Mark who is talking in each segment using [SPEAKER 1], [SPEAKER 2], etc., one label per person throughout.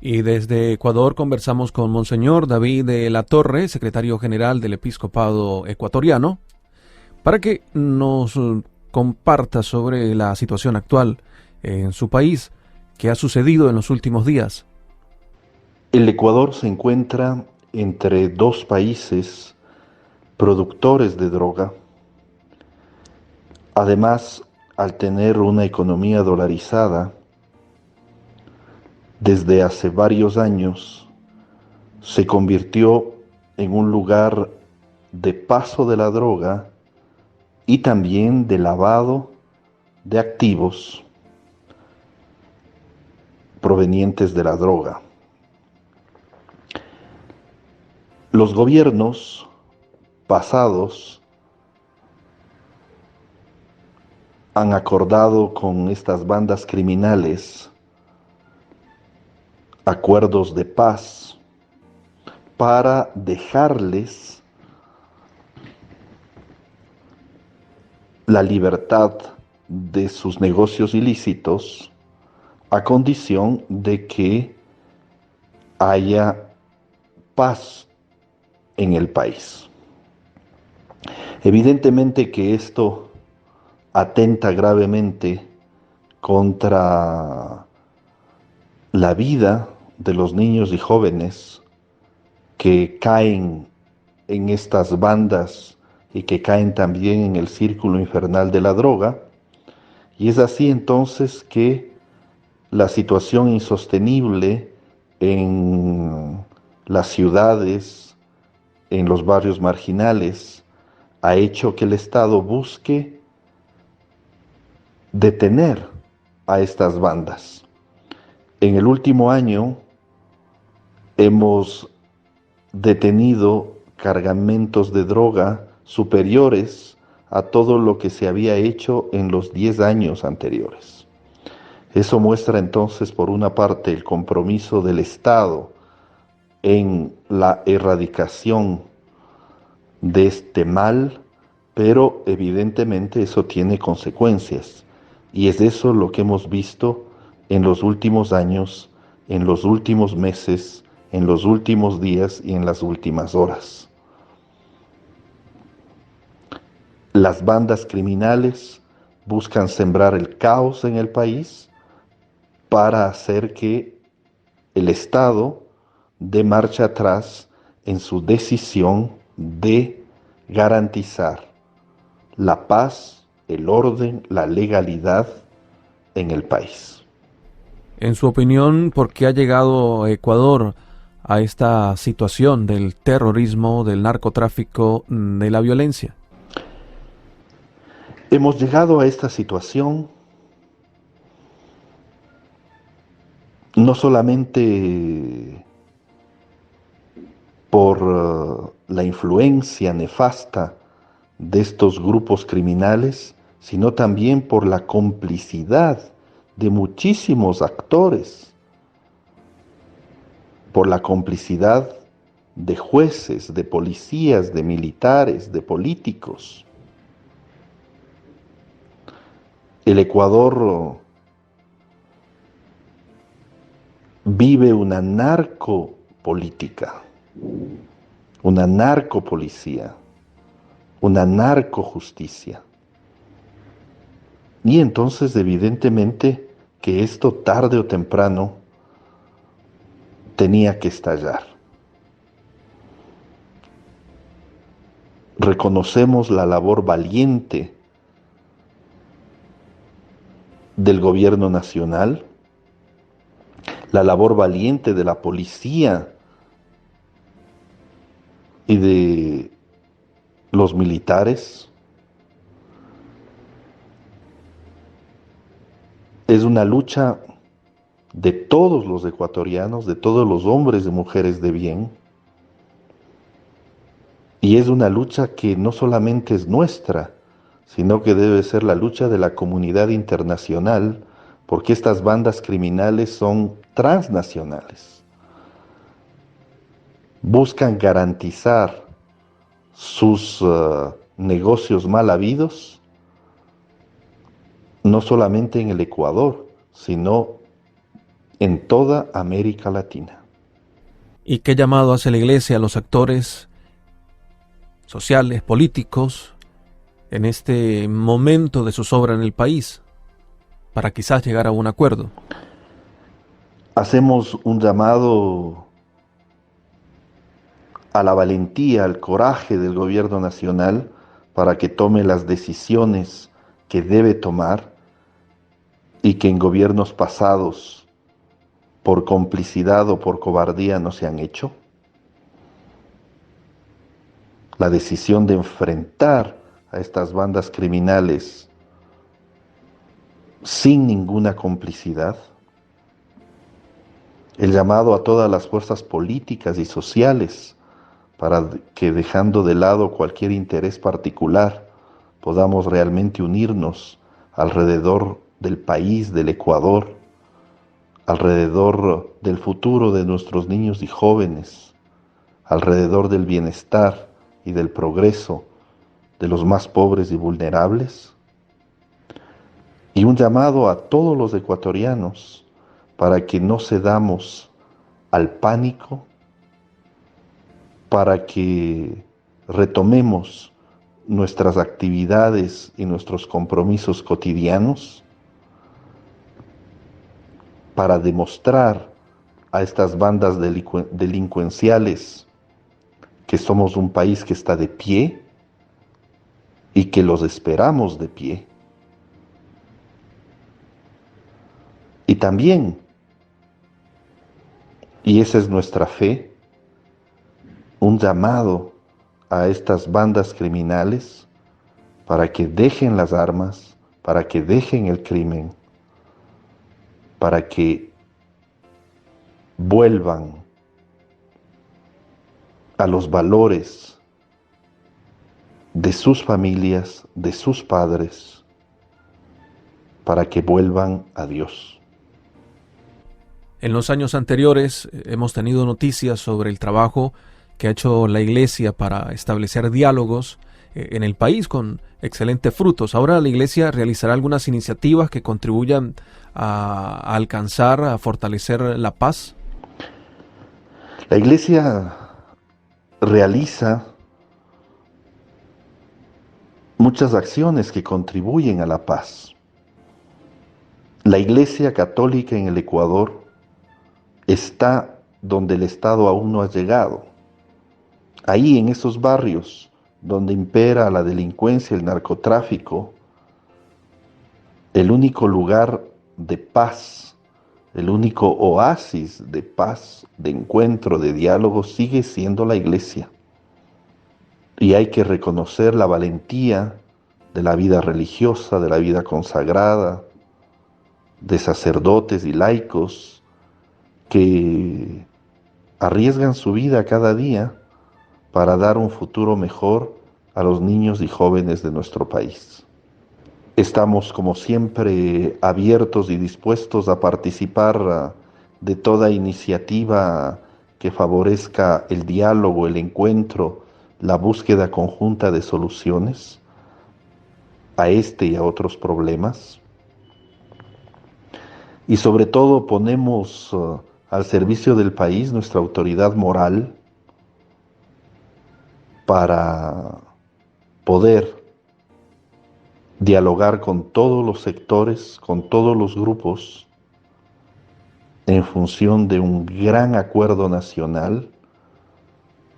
[SPEAKER 1] Y desde Ecuador conversamos con Monseñor David de la Torre, secretario general del Episcopado Ecuatoriano, para que nos comparta sobre la situación actual en su país, qué ha sucedido en los últimos días.
[SPEAKER 2] El Ecuador se encuentra entre dos países productores de droga. Además, al tener una economía dolarizada, desde hace varios años se convirtió en un lugar de paso de la droga y también de lavado de activos provenientes de la droga. Los gobiernos pasados han acordado con estas bandas criminales acuerdos de paz para dejarles la libertad de sus negocios ilícitos a condición de que haya paz en el país. Evidentemente que esto atenta gravemente contra la vida de los niños y jóvenes que caen en estas bandas y que caen también en el círculo infernal de la droga. Y es así entonces que la situación insostenible en las ciudades, en los barrios marginales, ha hecho que el Estado busque detener a estas bandas. En el último año hemos detenido cargamentos de droga superiores a todo lo que se había hecho en los 10 años anteriores. Eso muestra entonces, por una parte, el compromiso del Estado en la erradicación de este mal, pero evidentemente eso tiene consecuencias. Y es eso lo que hemos visto en los últimos años, en los últimos meses, en los últimos días y en las últimas horas. Las bandas criminales buscan sembrar el caos en el país para hacer que el Estado dé marcha atrás en su decisión de garantizar la paz, el orden, la legalidad en el país.
[SPEAKER 1] En su opinión, ¿por qué ha llegado Ecuador a esta situación del terrorismo, del narcotráfico, de la violencia?
[SPEAKER 2] Hemos llegado a esta situación no solamente por la influencia nefasta de estos grupos criminales, sino también por la complicidad de muchísimos actores, por la complicidad de jueces, de policías, de militares, de políticos. El Ecuador vive una narcopolítica, una narcopolicía, una narcojusticia. Y entonces evidentemente que esto tarde o temprano tenía que estallar. Reconocemos la labor valiente del gobierno nacional, la labor valiente de la policía y de los militares. Es una lucha de todos los ecuatorianos, de todos los hombres y mujeres de bien, y es una lucha que no solamente es nuestra, sino que debe ser la lucha de la comunidad internacional, porque estas bandas criminales son transnacionales. Buscan garantizar sus negocios mal habidos, no solamente en el Ecuador, sino en toda América Latina.
[SPEAKER 1] ¿Y qué llamado hace la Iglesia a los actores sociales, políticos, en este momento de zozobra en el país, para quizás llegar a un acuerdo?
[SPEAKER 2] Hacemos un llamado a la valentía, al coraje del gobierno nacional para que tome las decisiones que debe tomar y que en gobiernos pasados, por complicidad o por cobardía, no se han hecho. La decisión de enfrentar a estas bandas criminales sin ninguna complicidad. El llamado a todas las fuerzas políticas y sociales para que, dejando de lado cualquier interés particular, podamos realmente unirnos alrededor del país, del Ecuador, alrededor del futuro de nuestros niños y jóvenes, alrededor del bienestar y del progreso de los más pobres y vulnerables. Y un llamado a todos los ecuatorianos para que no cedamos al pánico, para que retomemos nuestras actividades y nuestros compromisos cotidianos, para demostrar a estas bandas delincuenciales que somos un país que está de pie y que los esperamos de pie. Y también, y esa es nuestra fe, un llamado a estas bandas criminales para que dejen las armas, para que dejen el crimen, para que vuelvan a los valores de sus familias, de sus padres, para que vuelvan a Dios.
[SPEAKER 1] En los años anteriores hemos tenido noticias sobre el trabajo que ha hecho la Iglesia para establecer diálogos en el país con excelentes frutos. Ahora la Iglesia realizará algunas iniciativas que contribuyan a alcanzar, a fortalecer la paz.
[SPEAKER 2] La Iglesia realiza muchas acciones que contribuyen a la paz. La Iglesia Católica en el Ecuador está donde el Estado aún no ha llegado. Ahí, en esos barrios donde impera la delincuencia, el narcotráfico, el único lugar de paz, el único oasis de paz, de encuentro, de diálogo, sigue siendo la Iglesia. Y hay que reconocer la valentía de la vida religiosa, de la vida consagrada, de sacerdotes y laicos que arriesgan su vida cada día para dar un futuro mejor a los niños y jóvenes de nuestro país. Estamos, como siempre, abiertos y dispuestos a participar de toda iniciativa que favorezca el diálogo, el encuentro, la búsqueda conjunta de soluciones a este y a otros problemas. Y sobre todo ponemos al servicio del país nuestra autoridad moral para poder dialogar con todos los sectores, con todos los grupos, en función de un gran acuerdo nacional,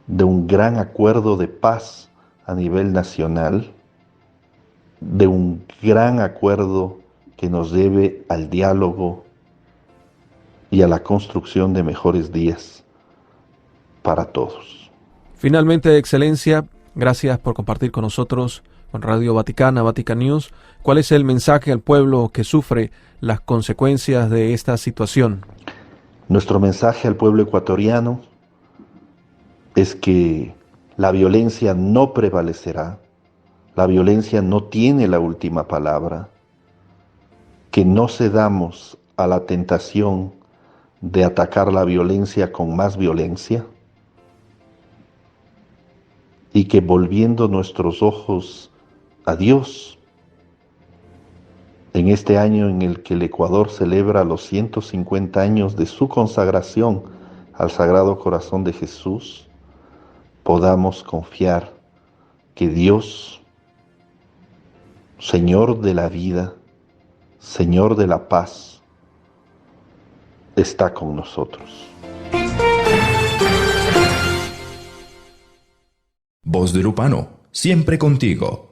[SPEAKER 2] de un gran acuerdo de paz a nivel nacional, de un gran acuerdo que nos lleve al diálogo y a la construcción de mejores días para todos.
[SPEAKER 1] Finalmente, Excelencia, gracias por compartir con nosotros, con Radio Vaticana, Vatican News, cuál es el mensaje al pueblo que sufre las consecuencias de esta situación.
[SPEAKER 2] Nuestro mensaje al pueblo ecuatoriano es que la violencia no prevalecerá, la violencia no tiene la última palabra, que no cedamos a la tentación de atacar la violencia con más violencia y que volviendo nuestros ojos a Dios, en este año en el que el Ecuador celebra los 150 años de su consagración al Sagrado Corazón de Jesús, podamos confiar que Dios, Señor de la vida, Señor de la paz, está con nosotros.
[SPEAKER 3] Voz de Lupano, siempre contigo.